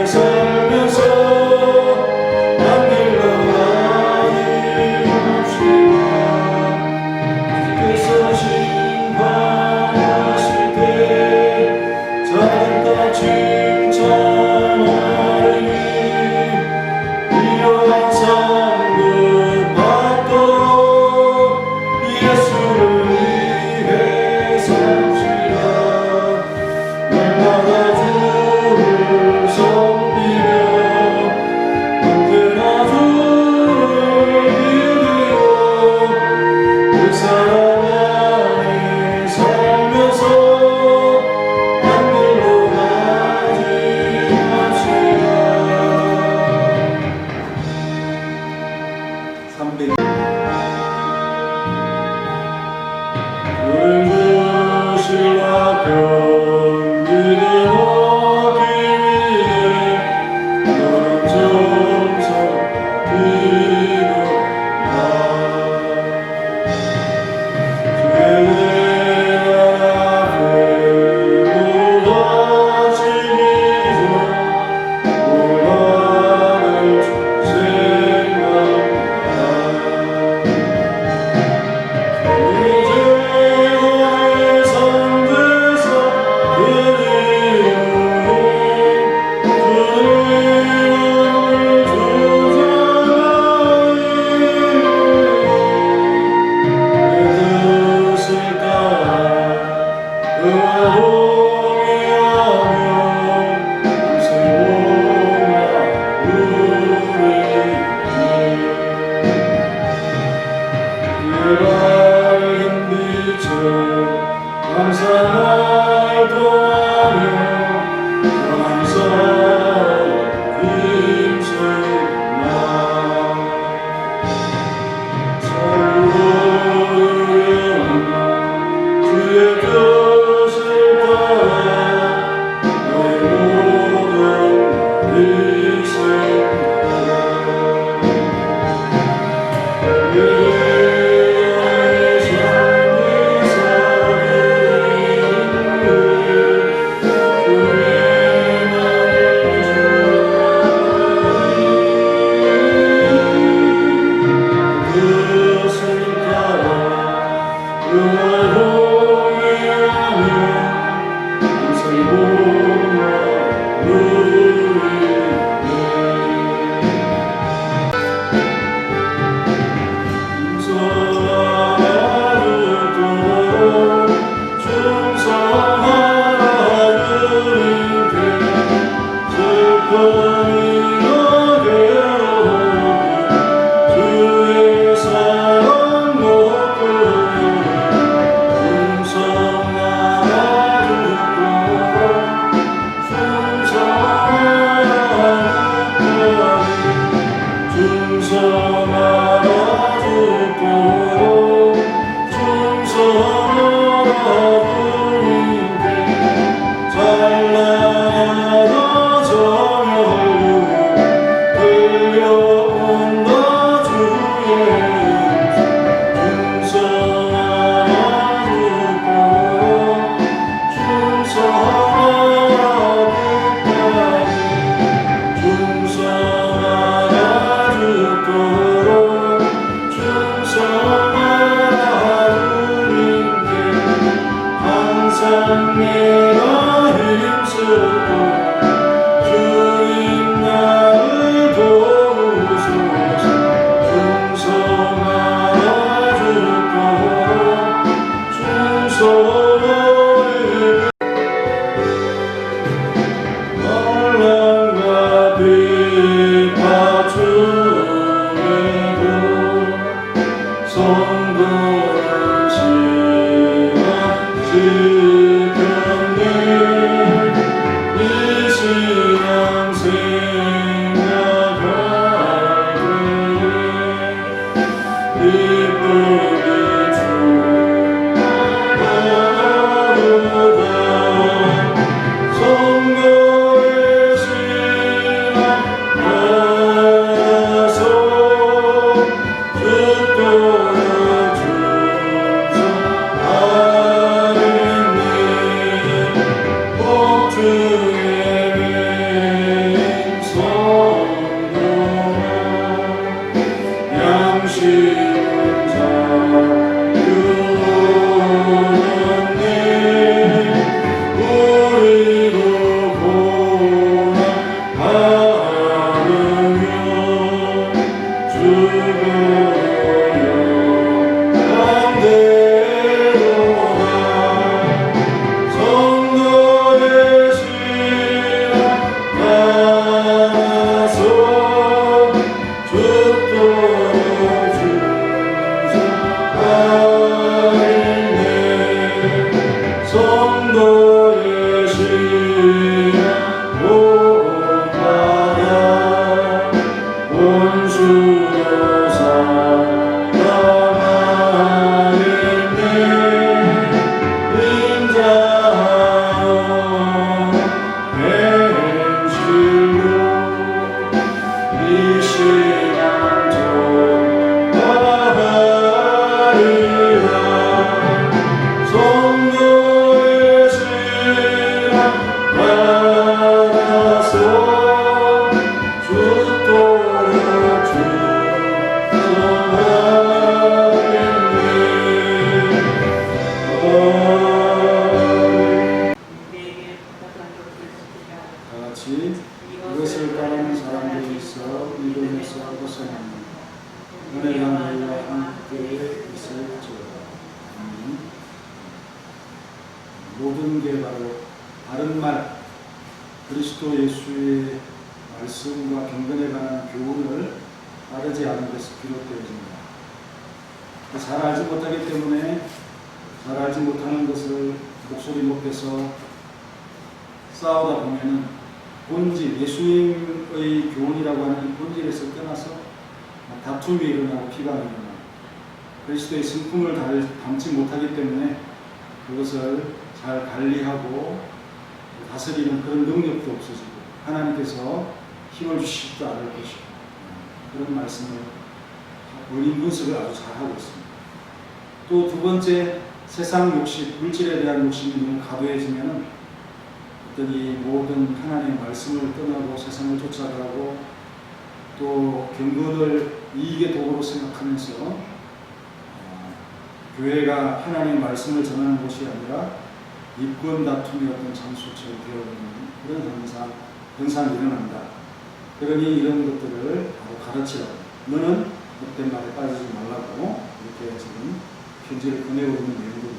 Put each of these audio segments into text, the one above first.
살면서 모든 게 바로 바른말, 그리스도 예수의 말씀과 경건에 관한 교훈을 따르지 않은 것이 비롯되어집니다. 잘 알지 못하기 때문에 잘 알지 못하는 것을 목소리 높여서 싸우다 보면은 본질, 예수님의 교훈이라고 하는 본질에서 떠나서 다툼이 일어나고 비방이 일어나고 그리스도의 성품을 담지 못하기 때문에 그것을 잘 관리하고 다스리는 그런 능력도 없어지고 하나님께서 힘을 주시지도 않을 것이고 그런 말씀을 원인 분석을 아주 잘하고 있습니다. 또 두 번째, 세상 욕심, 물질에 대한 욕심이 너무 과도해지면 어떤 이 모든 하나님의 말씀을 떠나고 세상을 쫓아가고 또 경건을 이익의 도구로 생각하면서 교회가 하나님의 말씀을 전하는 곳이 아니라 입권 다툼의 어떤 장소처럼 되어있는 그런 현상이 일어난다. 그러니 이런 것들을 바로 가르치라고, 너는 못된 말에 빠지지 말라고 이렇게 지금 편지를 보내고 있는 내용입니다.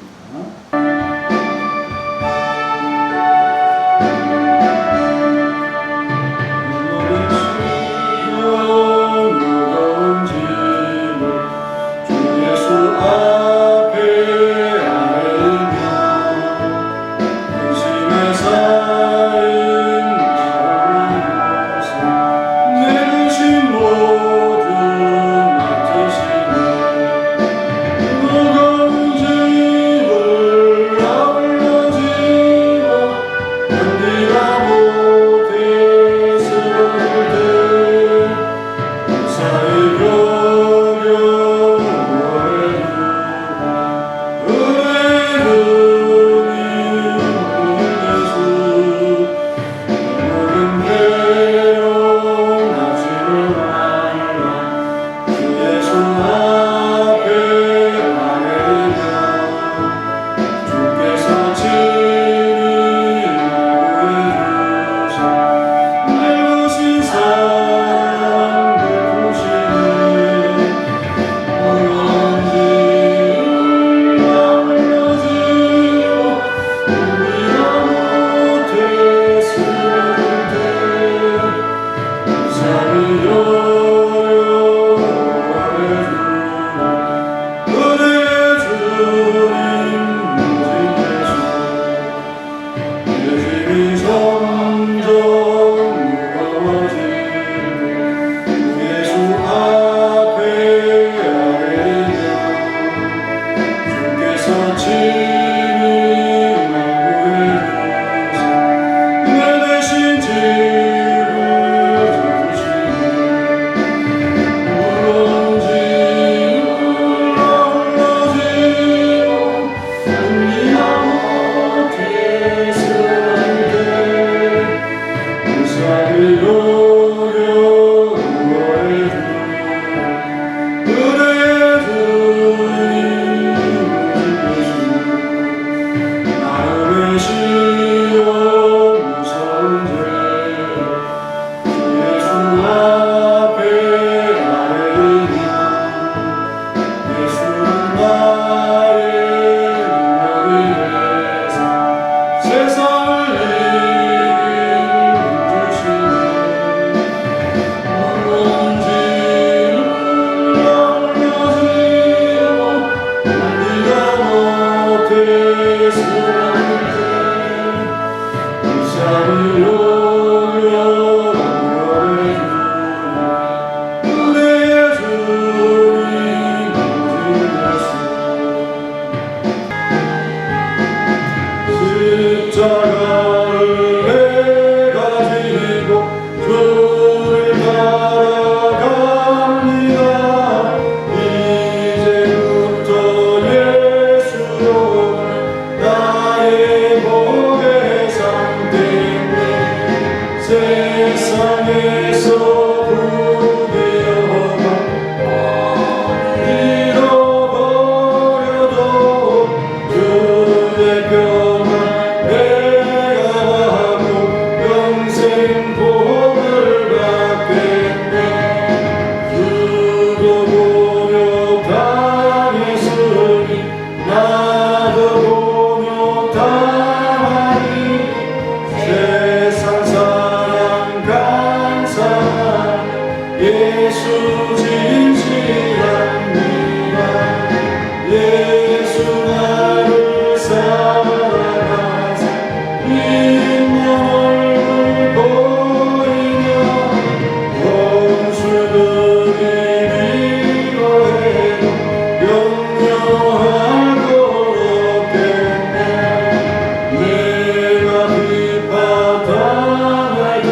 내가 비판당할 때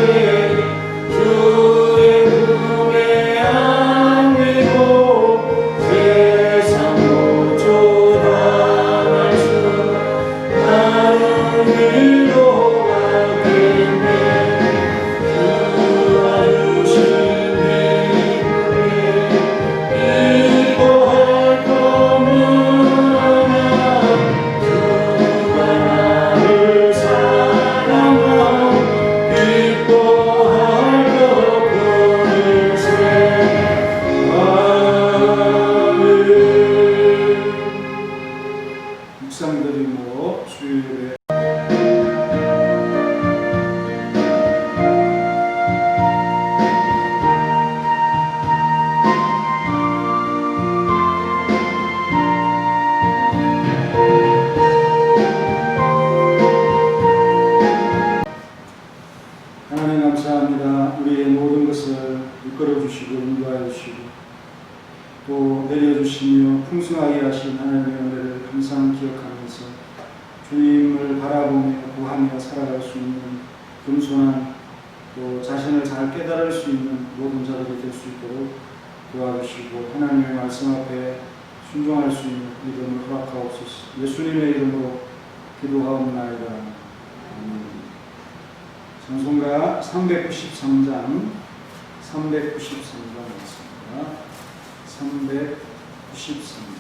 이끌어 주시고 인도하여 주시고 또 내려주시며 풍성하게 하신 하나님의 은혜를 항상 기억하면서 주님을 바라보며 구하며 살아갈 수 있는 겸손한 또 자신을 잘 깨달을 수 있는 모든 자들이 될 수 있도록 도와주시고 하나님의 말씀 앞에 순종할 수 있는 믿음을 허락하옵소서. 예수님의 이름으로 기도하옵나이다. 찬송가 393장 말씀입니다. 393장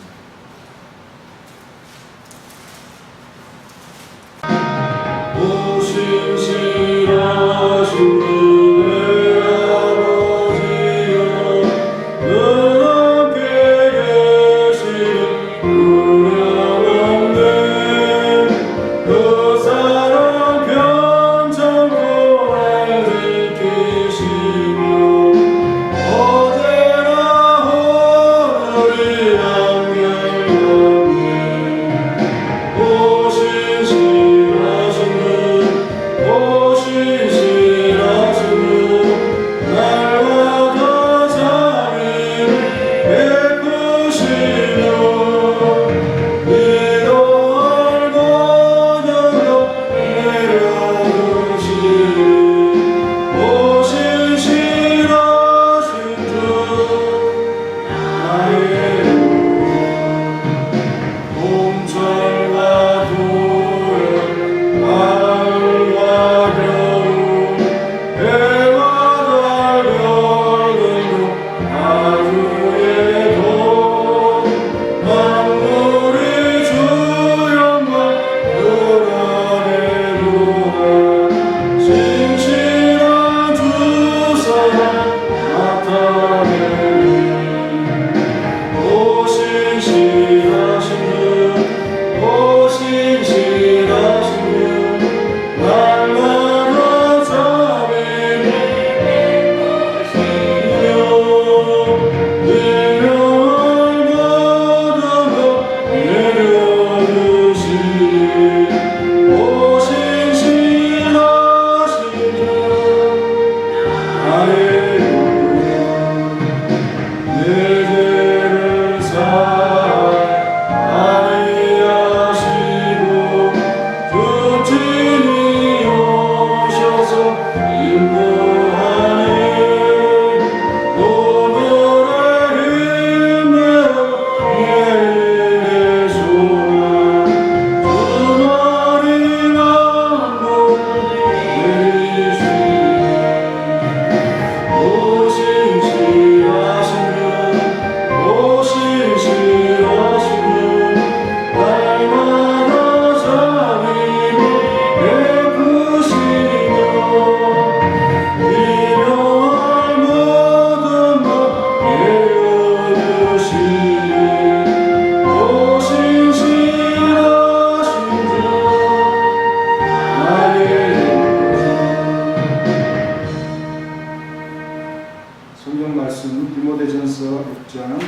디모데전서 6장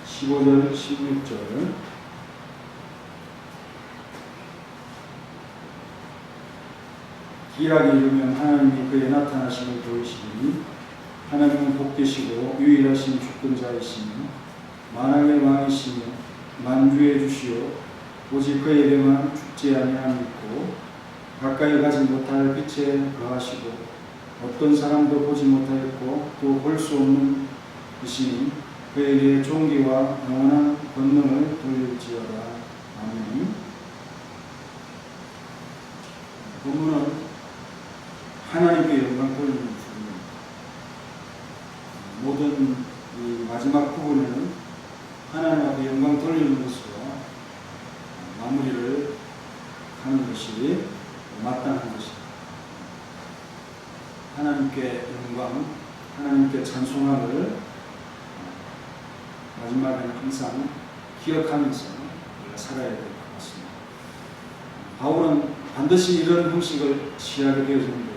15절 16절 기일하게 이르면 하나님이 그의 나타나심을 보이시니 하나님은 복되시고 유일하신 주권자이시며 만왕의 왕이시며 만주의 주시오 오직 그에게만 죽지 아니함이고 가까이 가지 못할 빛에 거하시고 어떤 사람도 보지 못하였고 또 볼 수 없는 이시니 그에게 존귀와 영원한 권능을 돌릴지어다. 아멘. 본문은 하나님께 영광 돌리는 부분입니다. 모든 이 마지막 부분에는 하나님 앞에 영광 돌리는 것으로 마무리를 하는 것이 마땅한 것입니다. 하나님께 영광, 하나님께 찬송함을 마지막에는 항상 기억하면서 우리가 살아야 될 것 같습니다. 바울은 반드시 이런 형식을 취하게 되어지는데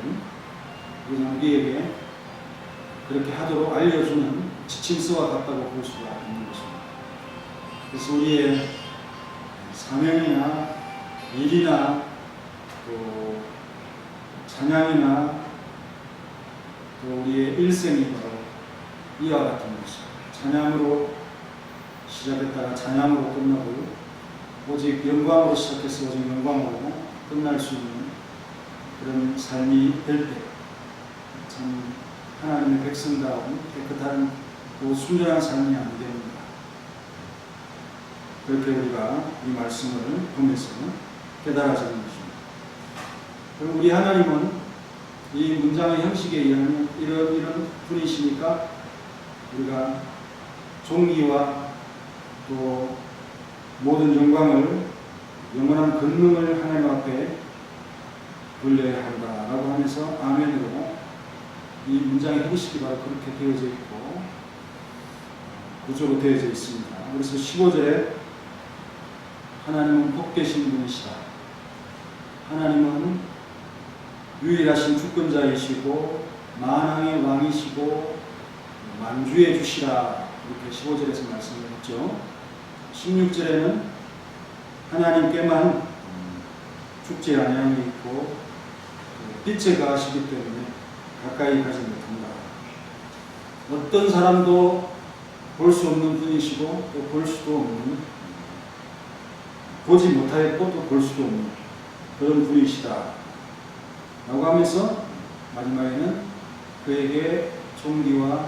우리는 우리에게 그렇게 하도록 알려주는 지침서와 같다고 볼 수가 있는 것입니다. 그래서 우리의 사명이나 일이나 또 찬양이나 또 우리의 일생이 바로 이와 같은 것이 찬양으로 시작했다가 찬양으로 끝나고 오직 영광으로 시작해서 오직 영광으로 끝날 수 있는 그런 삶이 될 때 참 하나님의 백성다운 깨끗한 또 순전한 삶이 안 됩니다. 그렇게 우리가 이 말씀을 보면서 깨달아지는 것입니다. 그럼 우리 하나님은 이 문장의 형식에 의하면 이런 분이시니까 우리가 존귀와 또 모든 영광을 영원한 권능을 하나님 앞에 돌려야 한다라고 하면서 아멘으로 이 문장의 형식이 바로 그렇게 되어져 있고 구조로 되어져 있습니다. 그래서 15절에 하나님은 복되신 분이시다. 하나님은 유일하신 주권자이시고 만왕의 왕이시고 만주의 주시라 이렇게 15절에서 말씀을 했죠. 16절에는 하나님께만 죽지 아니함이 있고 빛에 가시기 때문에 가까이 가지 못한다. 어떤 사람도 볼 수 없는 분이시고 또 볼 수도 없는, 보지 못하였고 또 볼 수도 없는 그런 분이시다 라고 하면서 마지막에는 그에게 존귀와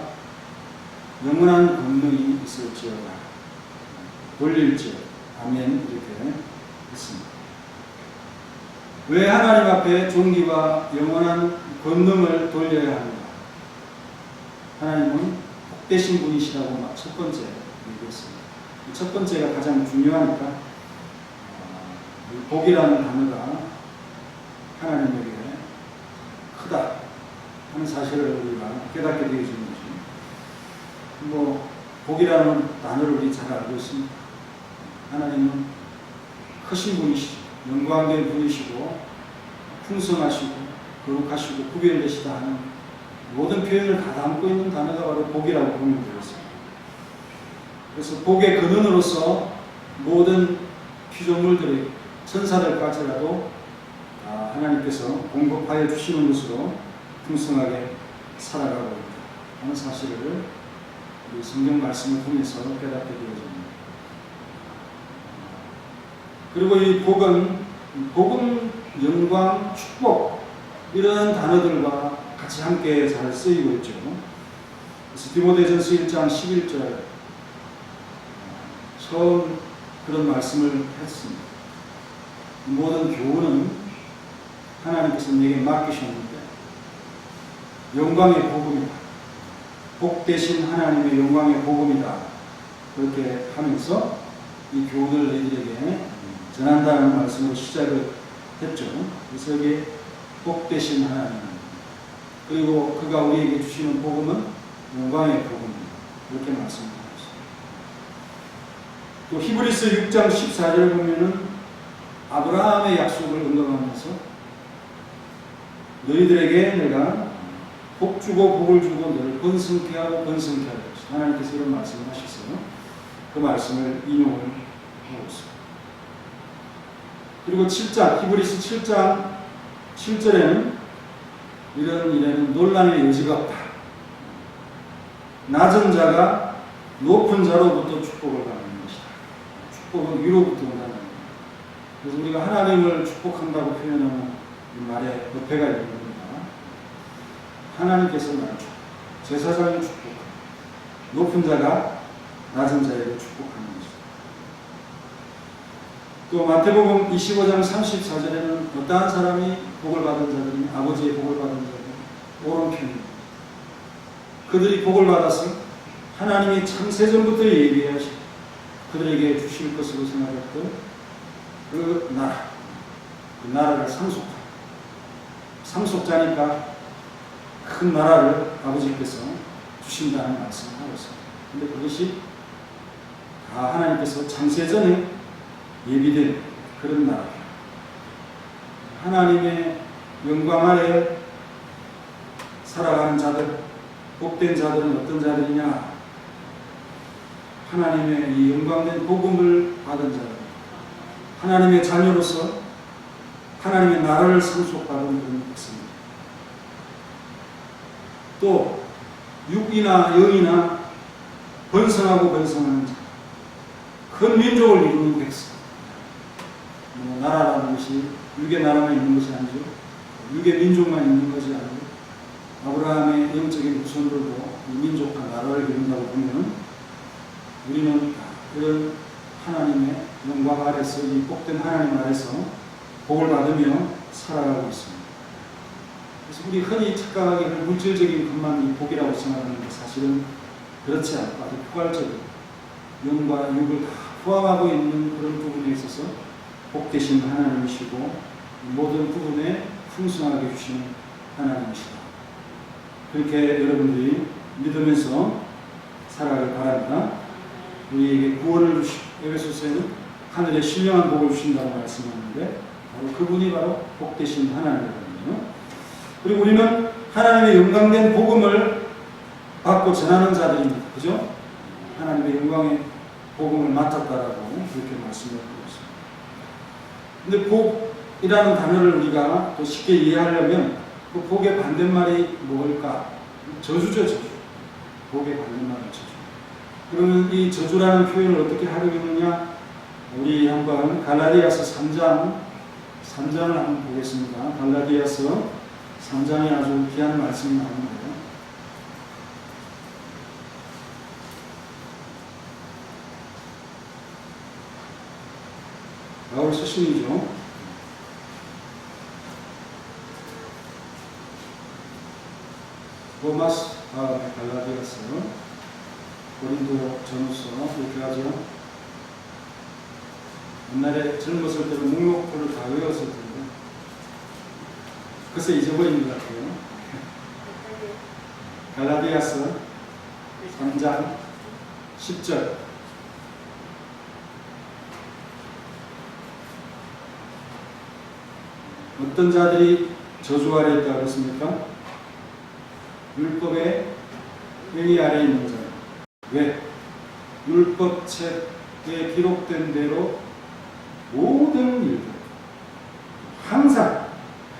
영원한 권능이 있을지어다 돌릴지어다 아멘 이렇게 했습니다. 왜 하나님 앞에 존귀와 영원한 권능을 돌려야 합니다. 하나님은 복되신 분이시라고 첫 번째 얘기했습니다. 첫 번째가 가장 중요하니까 복이라는 단어가 하나님에게 크다 하는 사실을 우리가 깨닫게 되어지는 거죠. 복이라는 단어를 우리 잘 알고 있습니다. 하나님은 크신 분이시죠. 영광된 분이시고 풍성하시고 거룩하시고 구별되시다 하는 모든 표현을 다 담고 있는 단어가 바로 복이라고 보면 되겠습니다. 그래서 복의 근원으로서 모든 피조물들의 천사들까지라도 하나님께서 공급하여 주시는 것으로 풍성하게 살아가고 있다 하는 사실을 우리 성경 말씀을 통해서 깨닫게 되어집니다. 그리고 이 복은 영광, 축복 이런 단어들과 같이 함께 잘 쓰이고 있죠. 그래서 디모데전서 1장 11절 처음 그런 말씀을 했습니다. 모든 교훈은 하나님께서 내게 맡기셨는데 영광의 복음이다. 복 대신 하나님의 영광의 복음이다. 그렇게 하면서 이 교훈을 너희들에게 전한다는 말씀으로 시작을 했죠. 그래서 여기 복 대신 하나님 그리고 그가 우리에게 주시는 복음은 영광의 복음입니다. 이렇게 말씀합니다. 또 히브리서 6장 14절을 보면은 아브라함의 약속을 언급하면서 너희들에게 내가 복 주고 복을 주고 너를 번성케 하고 번성케 하라. 하나님께서 이런 말씀을 하셨어요. 그 말씀을 인용을 하고 있습니다. 그리고 7장, 히브리서 7장 7절에는 이런 일에는 논란의 여지가 없다. 낮은 자가 높은 자로부터 축복을 받는 것이다. 축복은 위로부터 온다는 겁니다. 그래서 우리가 하나님을 축복한다고 표현하는 이 말에 어폐가 있는 겁니다. 하나님께서 나를 제사장을 축복합니다. 높은 자가 낮은 자에게 축복하는 것이다. 또 마태복음 25장 34절에는 어떠한 사람이 복을 받은 자들이 아버지의 복을 받은 자들이 오른편입니다. 그들이 복을 받아서 하나님이 창세전부터 예비하시고 그들에게 주실 것으로 생각했던 그 나라를 상속자니까 큰 나라를 아버지께서 주신다는 말씀을 하고 있습니다. 그런데 그것이 다 하나님께서 창세전에 예비된 그런 나라. 하나님의 영광 아래 살아가는 자들, 복된 자들은 어떤 자들이냐? 하나님의 이 영광된 복음을 받은 자들, 하나님의 자녀로서 하나님의 나라를 상속받은 그런 백성입니다. 또 육이나 영이나 번성하고 번성하는 자, 큰 민족을 이루는 백성. 나라라는 것이 육의 나라만 있는 것이 아니죠. 육의 민족만 있는 것이 아니고 아브라함의 영적인 후손들도 이 민족과 나라를 이룬다고 보면 우리는 그런 하나님의 영광 아래서, 이 복된 하나님 아래서 복을 받으며 살아가고 있습니다. 그래서 우리 흔히 착각하기를 물질적인 것만 이 복이라고 생각하는데 사실은 그렇지 않고 아주 포괄적인 영과 육을 다 포함하고 있는 그런 부분에 있어서 복되신 하나님이시고 모든 부분에 풍성하게 주시는 하나님이시다. 그렇게 여러분들이 믿으면서 살아가길 바랍니다. 우리에게 구원을 주시고 에베소서에는 하늘의 신령한 복을 주신다고 말씀하는데 바로 그분이 바로 복되신 하나님이거든요. 그리고 우리는 하나님의 영광된 복음을 받고 전하는 자들입니다. 그죠? 하나님의 영광의 복음을 맡았다라고 그렇게 말씀을 드리고 있습니다. 근데 복이라는 단어를 우리가 또 쉽게 이해하려면 그 복의 반대말이 뭘까? 저주죠, 저주. 복의 반대말은 저주. 그러면 이 저주라는 표현을 어떻게 활용했느냐? 우리 한번 갈라디아서 3장을 한번 보겠습니다. 갈라디아서 3장에 아주 귀한 말씀이 나옵니다. 바울 스승이죠. 로마서 다음에 갈라디아서, 고린도 전후서 이렇게 하죠. 옛날에 젊었을 때는 목록표를 다 외웠을 텐데 글쎄 잊어버린 것 같아요. 갈라디아서 3장 10절. 어떤 자들이 저주 아래 있다고 했습니까? 율법의 행위 아래 있는 자. 왜? 율법책에 기록된 대로 모든 일들 항상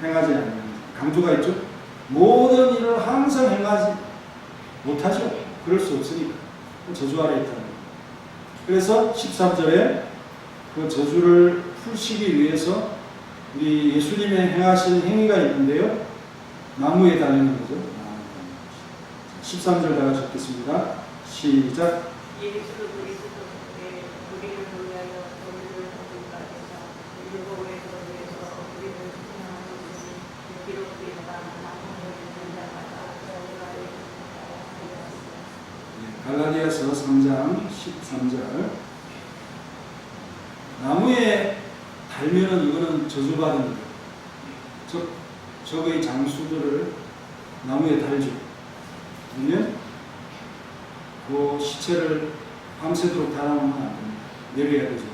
행하지 않는, 강조가 있죠. 모든 일을 항상 행하지 못하죠. 그럴 수 없으니까 저주 아래 있다는 거예요. 그래서 13절에 그 저주를 풀시기 위해서 우리 예수님의 행하신 행위가 있는데요. 나무에 달리는 거죠. 13절 다 같이 읽겠습니다. 시작. 갈라디아서 3장 13절. 나무에 달면은 이거는 저주받은 거예요. 적의 장수들을 나무에 달죠. 그러면 그 시체를 밤새도록 달아놓으면 안 됩니다. 내려야 되죠.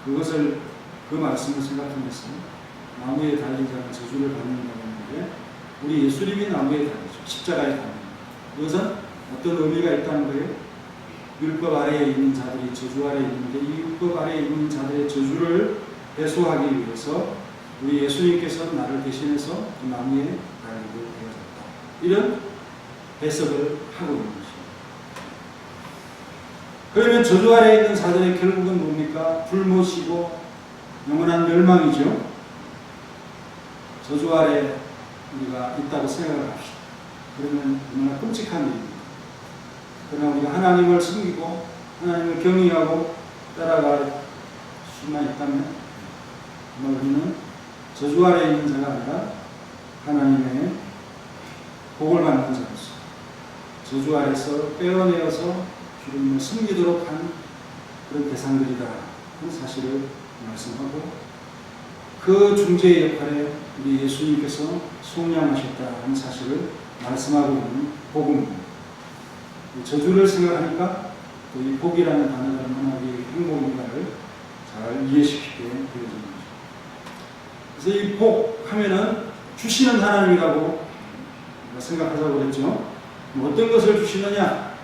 그것을, 그 말씀을 생각하면서 나무에 달린 자는 저주를 받는다고 하는데 우리 예수님이 나무에 달리죠. 십자가에 달립니다. 이것은 어떤 의미가 있다는 거예요? 율법 아래에 있는 자들이 저주 아래에 있는데 이 율법 아래에 있는 자들의 저주를 해소하기 위해서 우리 예수님께서 나를 대신해서 그 나무에 달리고 되어졌다. 이런 해석을 하고 있는 것입니다. 그러면 저주 아래에 있는 자들의 결국은 뭡니까? 불못이고 영원한 멸망이죠. 저주 아래에 우리가 있다고 생각을 합시다. 그러면 얼마나 끔찍한 일입니다. 그러나 우리가 하나님을 섬기고 하나님을 경외하고 따라갈 수만 있다면 정말 우리는 저주 아래에 있는 자가 아니라 하나님의 복을 받는 자로서 저주 아래서 빼어내어서 주님을 섬기도록 한 그런 대상들이다 하는 사실을 말씀하고 그 중재의 역할에 우리 예수님께서 속량하셨다 하는 사실을 말씀하고 있는 복음입니다. 저주를 생각하니까 또 이 복이라는 단어가 얼마나 우리 행복인가를 잘 이해시키게 되어지는 거죠. 그래서 이 복 하면은 주시는 하나님이라고 생각하자고 그랬죠. 어떤 것을 주시느냐?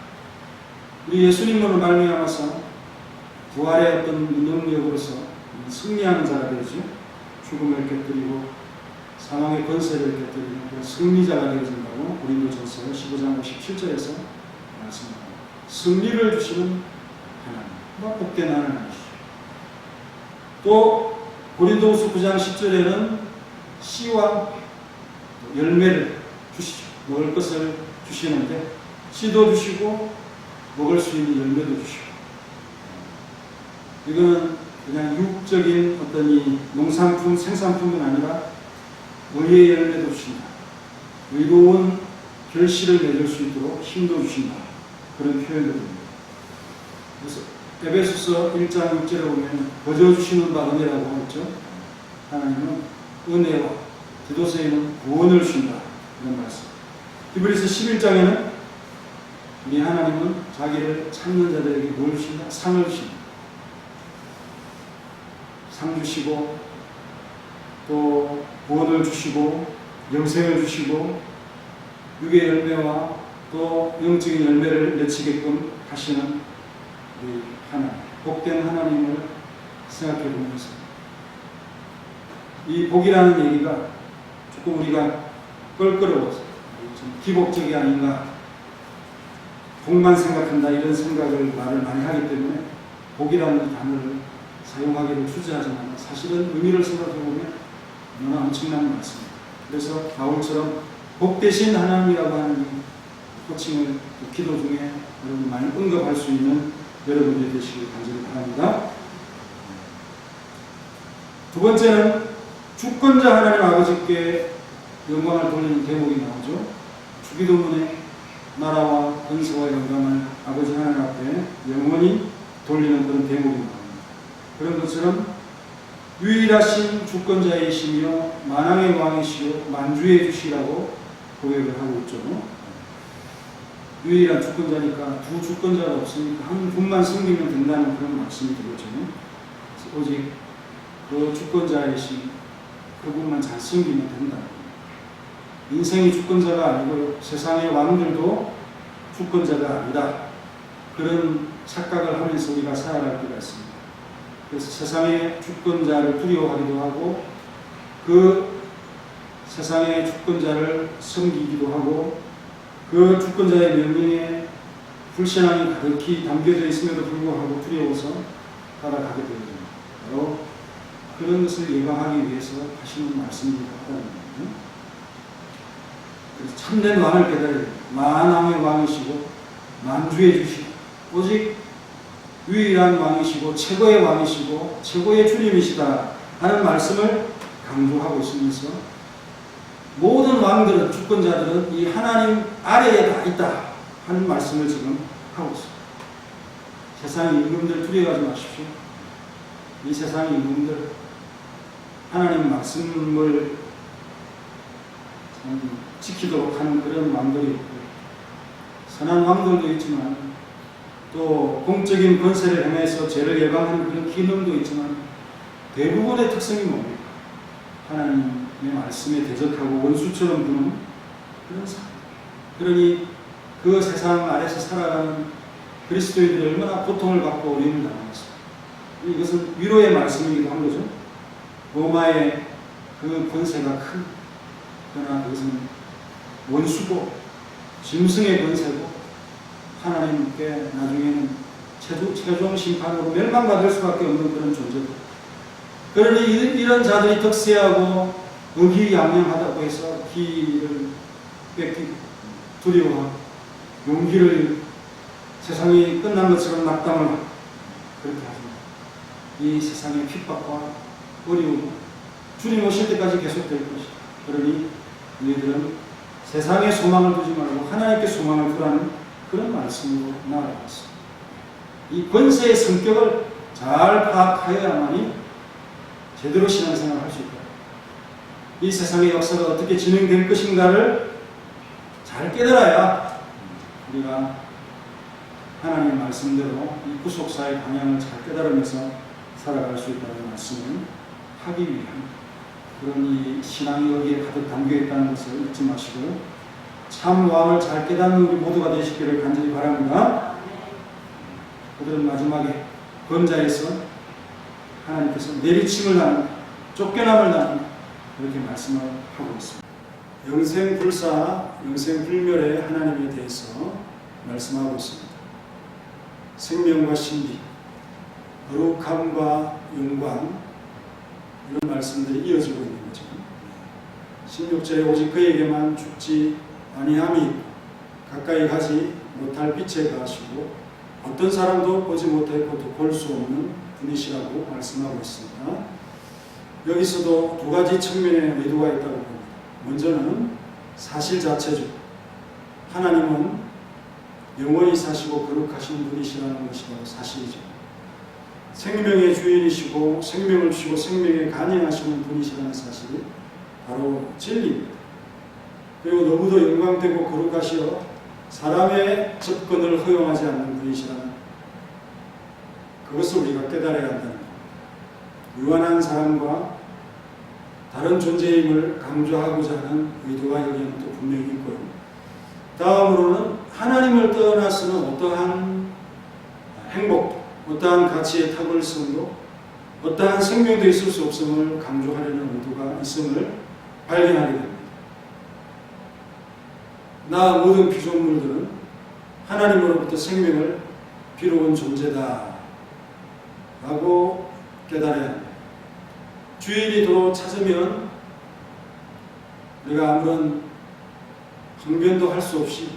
우리 예수님으로 말미암아서 부활의 어떤 능력으로서 승리하는 자가 되죠. 죽음을 깨뜨리고 사망의 권세를 깨뜨리는 승리자가 되어진다고 주신다고 고린도전서 15장 57절에서 말씀합니다. 승리를 주시는 하나님, 복된 하나님이시죠. 또 고린도후서 9장 10절에는 씨와 열매를 주시죠. 먹을 것을 주시는데 씨도 주시고 먹을 수 있는 열매도 주시고, 이거는 그냥 육적인 어떤 이 농산품, 생산품은 아니라 의의 열매도 주신다. 의로운 결실을 맺을 수 있도록 힘도 주신다. 그런 표현도 됩니다. 그래서 에베소서 1장 6절에 보면 거저 주시는 바 은혜라고 했죠. 하나님은 은혜와 디도서에는 구원을 주신다. 이런 말씀. 히브리서 11장에는 우리 하나님은 자기를 찾는 자들에게 뭘 주신다? 상을 주신다. 상 주시고 또 구원을 주시고 영생을 주시고 육의 열매와 또 영적인 열매를 맺히게끔 하시는 우리 하나님, 복된 하나님을 생각해 보면서 이 복이라는 얘기가 조금 우리가 껄끄러워서 좀 기복적이 아닌가, 복만 생각한다 이런 생각을 말을 많이 하기 때문에 복이라는 단어를 사용하기를 주저하지만 사실은 의미를 생각해 보면 너무나 엄청난 말씀입니다. 그래서 바울처럼 복되신 하나님이라고 하는 이 호칭을 기도 중에 여러분 많이 언급할 수 있는 여러분들이 되시길 간절히 바랍니다. 두 번째는 주권자 하나님 아버지께 영광을 돌리는 대목이 나오죠. 주기도문에 나라와 권세와 영광을 아버지 하나님 앞에 영원히 돌리는 그런 대목이 나옵니다. 그런 것처럼 유일하신 주권자이시며 만왕의 왕이시요 만주의 주시라고 고백을 하고 있죠. 유일한 주권자니까 두 주권자가 없으니까 한 분만 섬기면 된다는 그런 말씀이 되겠죠. 오직 그 주권자이신 그분만 잘 섬기면 된다. 인생이 주권자가 아니고 세상의 왕들도 주권자가 아니다. 그런 착각을 하면서 우리가 살아갈 때가 있습니다. 그래서 세상의 주권자를 두려워하기도 하고 그 세상의 주권자를 섬기기도 하고 그 주권자의 명령에 불신앙이 가득히 담겨져 있음에도 불구하고 두려워서 따라가게 됩니다. 바로 그런 것을 예방하기 위해서 하시는 말씀입니다. 그래서 참된 왕을 깨달아야 됩니다. 만왕의 왕이시고 만주의 주시고 오직 유일한 왕이시고 최고의 왕이시고 최고의 주님이시다 하는 말씀을 강조하고 있으면서 모든 왕들은, 주권자들은 이 하나님 아래에 다 있다 하는 말씀을 지금 하고 있습니다. 세상의 임금들 두려워하지 마십시오. 이 세상의 임금들 하나님 말씀을 지키도록 하는 그런 왕들이 있고 선한 왕들도 있지만 또 공적인 권세를 행해서 죄를 예방하는 그런 기능도 있지만 대부분의 특성이 뭡니까? 하나님의 말씀에 대적하고 원수처럼 구는 그런 삶. 그러니 그 세상 아래서 살아가는 그리스도인들이 얼마나 고통을 받고 어려움을 당하겠습니까? 이것은 위로의 말씀이기도 한 거죠. 로마의 그 권세가 큰, 그러나 그것은 원수고 짐승의 권세고 하나님께 나중에는 최종 심판으로 멸망받을 수밖에 없는 그런 존재고, 그러니 이런 자들이 득세하고 의기양양하다고 해서 기를 뺏기고 두려워하고 용기를 세상이 끝난 것처럼 낙담을 하고 그렇게 하십니다. 이 세상의 핍박과 어려움 주님 오실 때까지 계속될 것이다. 그러니 우리들은 세상에 소망을 두지 말고 하나님께 소망을 두라는 그런 말씀으로 나아갔습니다. 이 권세의 성격을 잘 파악하여야만이 제대로 신앙생활을 할 수 있다. 이 세상의 역사가 어떻게 진행될 것인가를 잘 깨달아야 우리가 하나님의 말씀대로 이 구속사의 방향을 잘 깨달으면서 살아갈 수 있다는 말씀을 하기 위한 그런 이 신앙이 여기에 가득 담겨 있다는 것을 잊지 마시고 참 왕을 잘 깨닫는 우리 모두가 되시기를 간절히 바랍니다. 오늘은 마지막에 범자에서 하나님께서 내리침을 나눈, 쫓겨남을 나눈 이렇게 말씀을 하고 있습니다. 영생불사, 영생불멸의 하나님에 대해서 말씀하고 있습니다. 생명과 신비, 거룩함과 영광, 이런 말씀들이 이어지고 있는 거죠. 16절에 오직 그에게만 죽지 아니함이 있고 가까이 가지 못할 빛에 가시고 어떤 사람도 보지 못했고 또 볼 수 없는 분이시라고 말씀하고 있습니다. 여기서도 두 가지 측면의 의도가 있다고 봅니다. 먼저는 사실 자체죠. 하나님은 영원히 사시고 거룩하신 분이시라는 것이라고 사실이죠. 생명의 주인이시고 생명을 주시고 생명에 관여하시는 분이시라는 사실이 바로 진리입니다. 그리고 너무도 영광되고 거룩하시어 사람의 접근을 허용하지 않는 분이시라는 그것을 우리가 깨달아야 한다는 겁니다. 유한한 사람과 다른 존재임을 강조하고자 하는 의도가 여기에는 또 분명히 있고요. 다음으로는 하나님을 떠나서는 어떠한 행복, 어떠한 가치의 탁월성도, 어떠한 생명도 있을 수 없음을 강조하려는 의도가 있음을 발견하게 됩니다. 나 모든 피조물들은 하나님으로부터 생명을 빌어온 존재다 라고 깨달아야 합니다. 주인이 도로 찾으면 내가 아무런 항변도 할 수 없이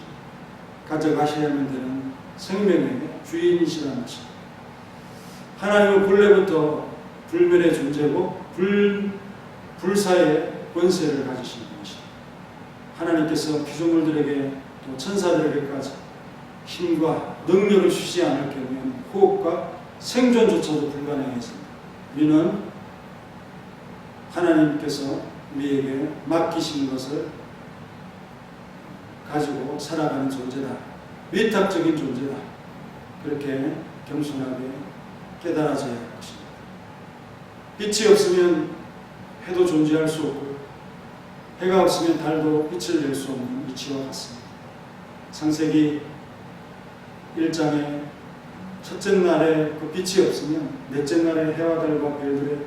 가져가셔야만 되는 생명의 주인이시라는 것입니다. 하나님은 본래부터 불멸의 존재고 불사의 권세를 가지신 분이시다. 하나님께서 피조물들에게 또 천사들에게까지 힘과 능력을 주시지 않을 경우에는 호흡과 생존조차도 불가능했습니다. 우리는 하나님께서 우리에게 맡기신 것을 가지고 살아가는 존재다. 위탁적인 존재다. 그렇게 겸손하게 깨달아져야 할 것입니다. 빛이 없으면 해도 존재할 수 없고 해가 없으면 달도 빛을 낼 수 없는 이치와 같습니다. 창세기 1장에 첫째 날에 그 빛이 없으면 넷째 날에 해와 달과 별들의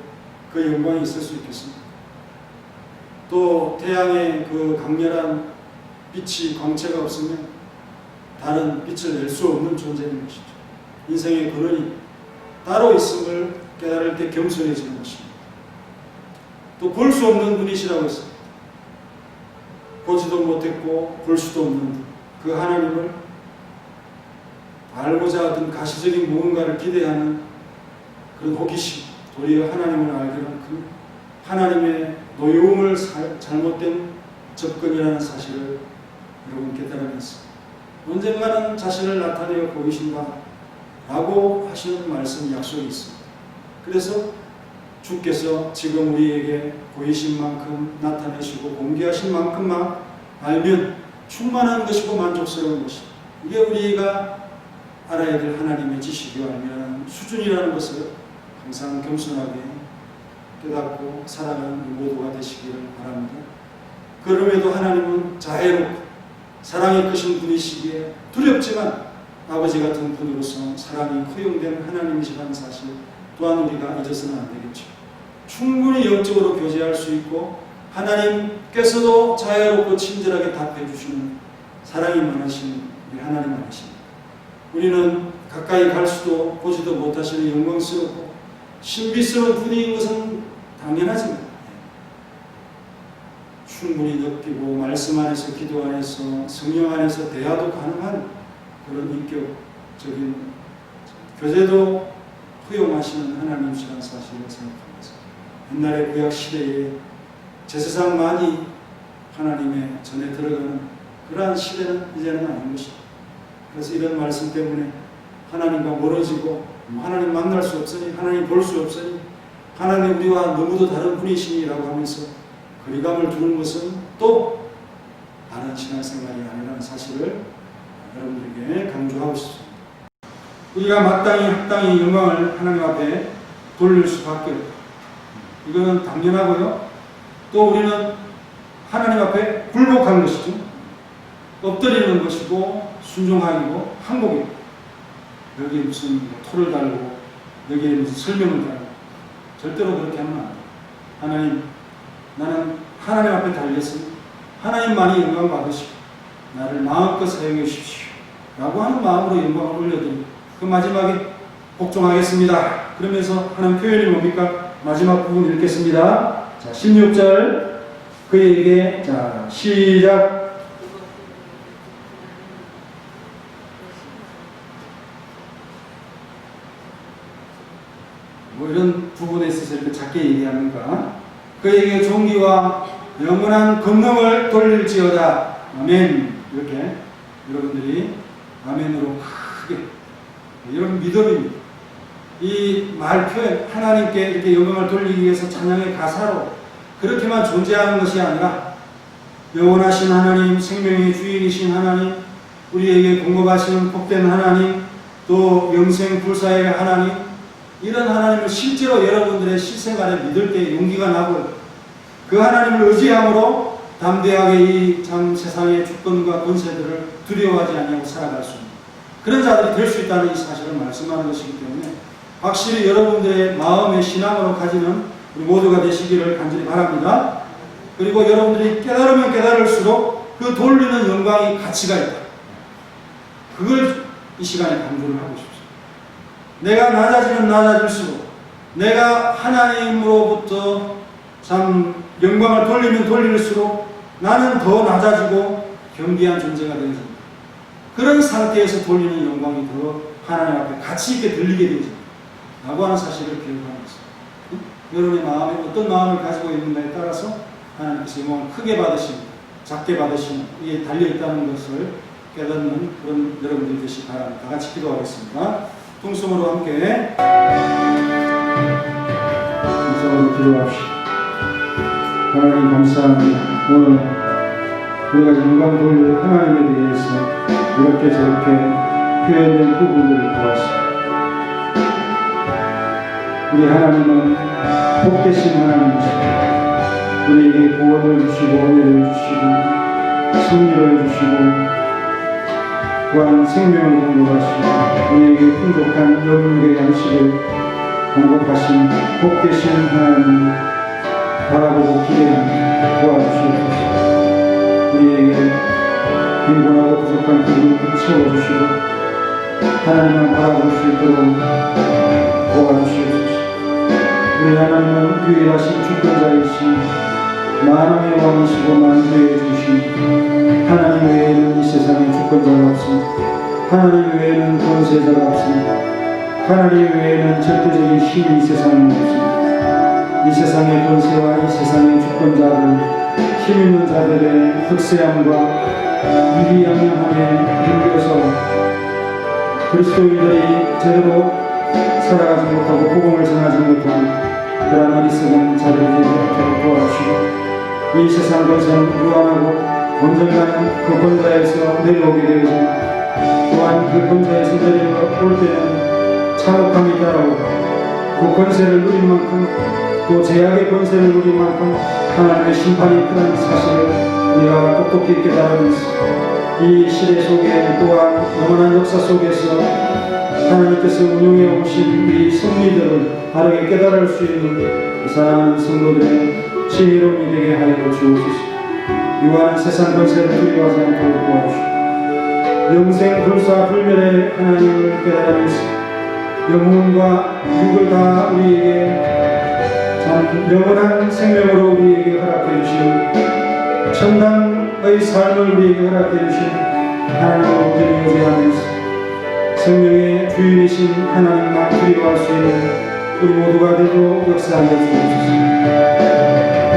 그 영광이 있을 수 있겠습니다. 또 태양의 그 강렬한 빛이 광채가 없으면 다른 빛을 낼 수 없는 존재인 것이죠. 인생의 근원이 따로 있음을 깨달을 때 겸손해지는 것입니다. 또 볼 수 없는 분이시라고 했습니다. 보지도 못했고 볼 수도 없는 그 하나님을 알고자 하던 가시적인 무언가를 기대하는 그런 호기심, 도리어 하나님을 알게 하는 그 하나님의 노여움을 잘못된 접근이라는 사실을 여러분 깨달으면서 언젠가는 자신을 나타내어 보이신다 라고 하시는 말씀 약속이 있습니다. 그래서 주께서 지금 우리에게 보이신 만큼 나타내시고 공개하신 만큼만 알면 충만한 것이고 만족스러운 것이다. 이게 우리가 알아야 될 하나님의 지식이 아니라는 수준이라는 것을 항상 겸손하게 깨닫고 살아가는 모두가 되시기를 바랍니다. 그럼에도 하나님은 자애롭고 사랑이 크신 분이시기에 두렵지만 아버지 같은 분으로서 사랑이 허용된 하나님이시라는 사실 또한 우리가 잊어서는 안 되겠죠. 충분히 영적으로 교제할 수 있고 하나님께서도 자애롭고 친절하게 답해 주시는 사랑이 많으신 우리 하나님 아니십니까? 우리는 가까이 갈 수도 보지도 못하시는 영광스럽고 신비스러운 분인 것은 당연하지만 충분히 느끼고 말씀 안에서 기도 안에서 성령 안에서 대화도 가능한 그런 인격적인 교제도 허용하시는 하나님이시라는 사실을 생각하면서 옛날의 구약 시대에 제사장 많이 하나님의 전에 들어가는 그러한 시대는 이제는 아닌 것입니다. 그래서 이런 말씀 때문에 하나님과 멀어지고 하나님 만날 수 없으니 하나님 볼 수 없으니 하나님 우리와 너무도 다른 분이시니라고 하면서 거리감을 두는 것은 또 바른 신앙생활이 아니라는 사실을 여러분들에게 강조하고 싶습니다. 우리가 마땅히 합당히 영광을 하나님 앞에 돌릴 수밖에 없고 이거는 당연하고요. 또 우리는 하나님 앞에 굴복하는 것이죠. 엎드리는 것이고 순종하기고 항복이고 여기에 무슨 토를 달고 여기에 무슨 설명을 달고 절대로 그렇게 하면 안 돼요. 하나님 나는 하나님 앞에 달렸으니 하나님만이 영광 받으시고 나를 마음껏 사용해 주십시오 라고 하는 마음으로 영광을 올려드리고 그 마지막에 복종하겠습니다. 그러면서 하는 표현이 뭡니까? 마지막 부분 읽겠습니다. 자, 16절 그에게 자 시작. 뭐 이런 부분에 있어서 이렇게 작게 얘기합니까? 그에게 존귀와 영원한 권능을 돌릴지어다. 아멘. 이렇게 여러분들이 아멘으로 크게 이런 믿음입니다. 이 말 표현 하나님께 이렇게 영광을 돌리기 위해서 찬양의 가사로 그렇게만 존재하는 것이 아니라 영원하신 하나님, 생명의 주인이신 하나님, 우리에게 공급하시는 복된 하나님, 또 영생 불사의 하나님, 이런 하나님을 실제로 여러분들의 실생활에 믿을 때 용기가 나고 그 하나님을 의지함으로 담대하게 이 참 세상의 주권과 권세들을 두려워하지 않냐고 살아갈 수 있는 그런 자들이 될 수 있다는 이 사실을 말씀하는 것이기 때문에 확실히 여러분들의 마음의 신앙으로 가지는 우리 모두가 되시기를 간절히 바랍니다. 그리고 여러분들이 깨달으면 깨달을수록 그 돌리는 영광이 가치가 있다. 그걸 이 시간에 강조를 하고 싶습니다. 내가 낮아지면 낮아질수록 내가 하나님으로부터 참 영광을 돌리면 돌릴수록 나는 더 낮아지고 겸비한 존재가 되어집니다. 그런 상태에서 돌리는 영광이 더 하나님 앞에 가치 있게 들리게 되어집니다. 라고 하는 사실을 기억하는 것입니다. 여러분의 마음에 어떤 마음을 가지고 있는가에 따라서 하나님께서 영광을 크게 받으시는, 작게 받으시는 이게 달려있다는 것을 깨닫는 그런 여러분들이 되시기 바랍니다. 다 같이 기도하겠습니다. 통성으로 함께 통성으로 기도합시다. 하나님 감사합니다. 오늘 우리가 영광 돌릴 하나님에 대해서 이렇게 저렇게 표현된 부분들을 보았습니다. 우리 하나님은 복되신 하나님이시고 우리에게 구원을 주시고 은혜를 주시고 승리를 주시고 또한 생명을 공급하시고 우리에게 풍족한 영육의 양식을 공급하신 복되신 하나님 바라보고 기대하며 도와주시옵소서. 우리에게 빈곤하고 부족한 부분을 채워주시고 하나님을 바라볼 수 있도록 도와주시옵소서. 우리 하나님은 유일하신 주권자이신 만왕의 왕이시고 만주의 주신 하나님 외에는 이 세상에 주권자가 없습니다. 하나님 외에는 권세자가 없습니다. 하나님 외에는 절대적인 힘이 이 세상에 없습니다. 이 세상의 권세와 이 세상의 주권자를 힘 있는 자들의 흑세함과 위기양양함에 눌려서 그리스도인들이 제대로 살아가지 못하고 복음을 전하지 못하고 그러한 어리석은 자들이 되지 않도록 도와주시고 이 세상 권세는 무한하고 언젠가는 그 권자에서 내려오게 되어지고 또한 그 권자에서 내려올 때는 참혹함이 따라오고 그 권세를 누린 만큼 또 제약의 권세를 누린 만큼 하나님의 심판이 크다는 사실을 우리가 똑똑히 깨달으면서 이 시대 속에 또한 영원한 역사 속에서 하나님께서 운용해 오신 이 승리들을 바르게 깨달을 수 있는 사랑하는 성도들의 지혜로움이 되게 하여 주옵소서. 유한한 세상 권세를 두려워하지 않도록 도와주시고 영생 불사 불멸의 하나님을 깨달으면서 영혼과 육을 다 우리에게 참 영원한 생명으로 우리에게 허락해 주시는 천당의 삶을 우리에게 허락해 주시는 하나님을 우리를 의지하면서 생명의 주인이신 하나님만 그리워할 수 있는 우리 모두가 되도록 역사하여 주옵소서.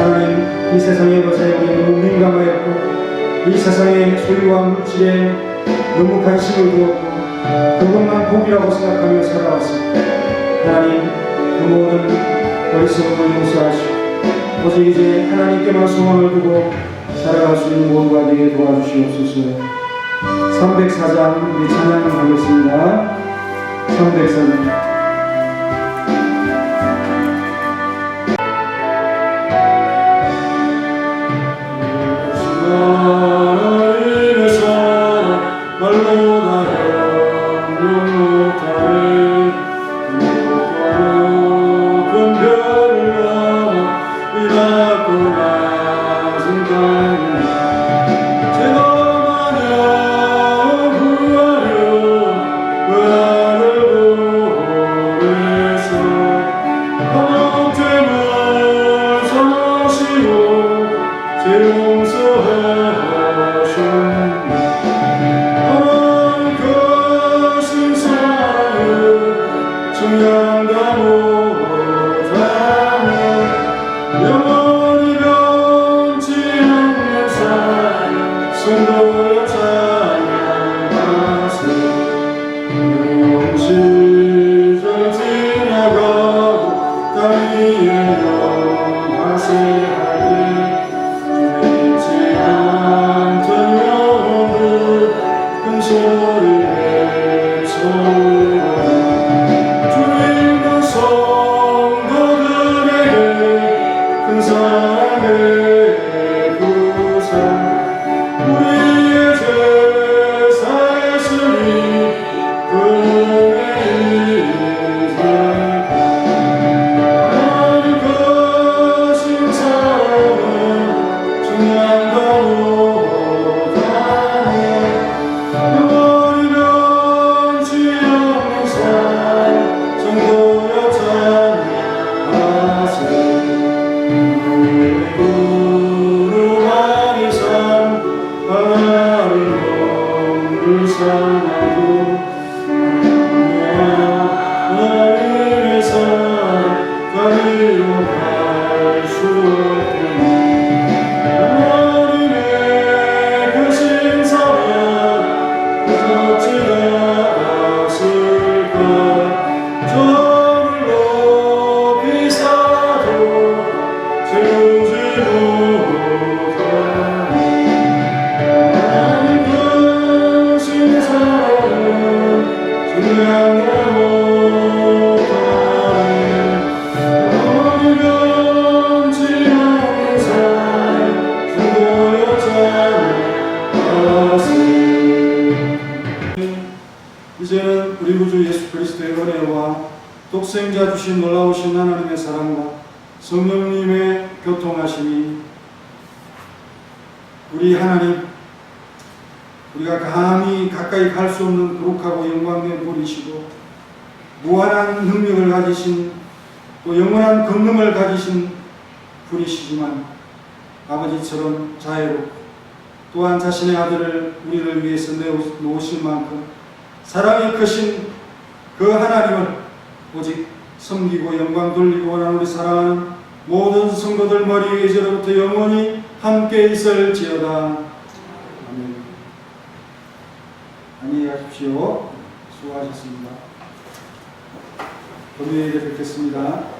하나님, 이 세상의 것에 우리 너무 민감하였고 이 세상의 소유와 물질에 너무 관심을 두었고 그것만 복이라고 생각하며 살아왔습니다. 하나님, 그 모든 어리석음을 용서하시고 오직 이제 하나님께만 소망을 두고 살아갈 수 있는 모두가 되게 도와주시옵소서. 304장 우리 찬양을 하겠습니다. 304장 이제는 우리 구주 예수 그리스도의 은혜와 독생자 주신 놀라우신 하나님의 사랑과 성령님의 교통하심이 우리 하나님, 우리가 감히 가까이 갈 수 없는 거룩하고 영광된 분이시고 무한한 능력을 가지신 또 영원한 권능을 가지신 분이시지만 아버지처럼 자애롭고 또한 자신의 아들을 우리를 위해서 내놓으신 만큼 사랑이 크신 그 하나님을 오직 섬기고 영광 돌리고 원하는 우리 사랑하는 모든 성도들 머리 위에 이제로부터 영원히 함께 있을지어다. 아멘. 안녕히 가십시오. 수고하셨습니다. 금요일에 뵙겠습니다.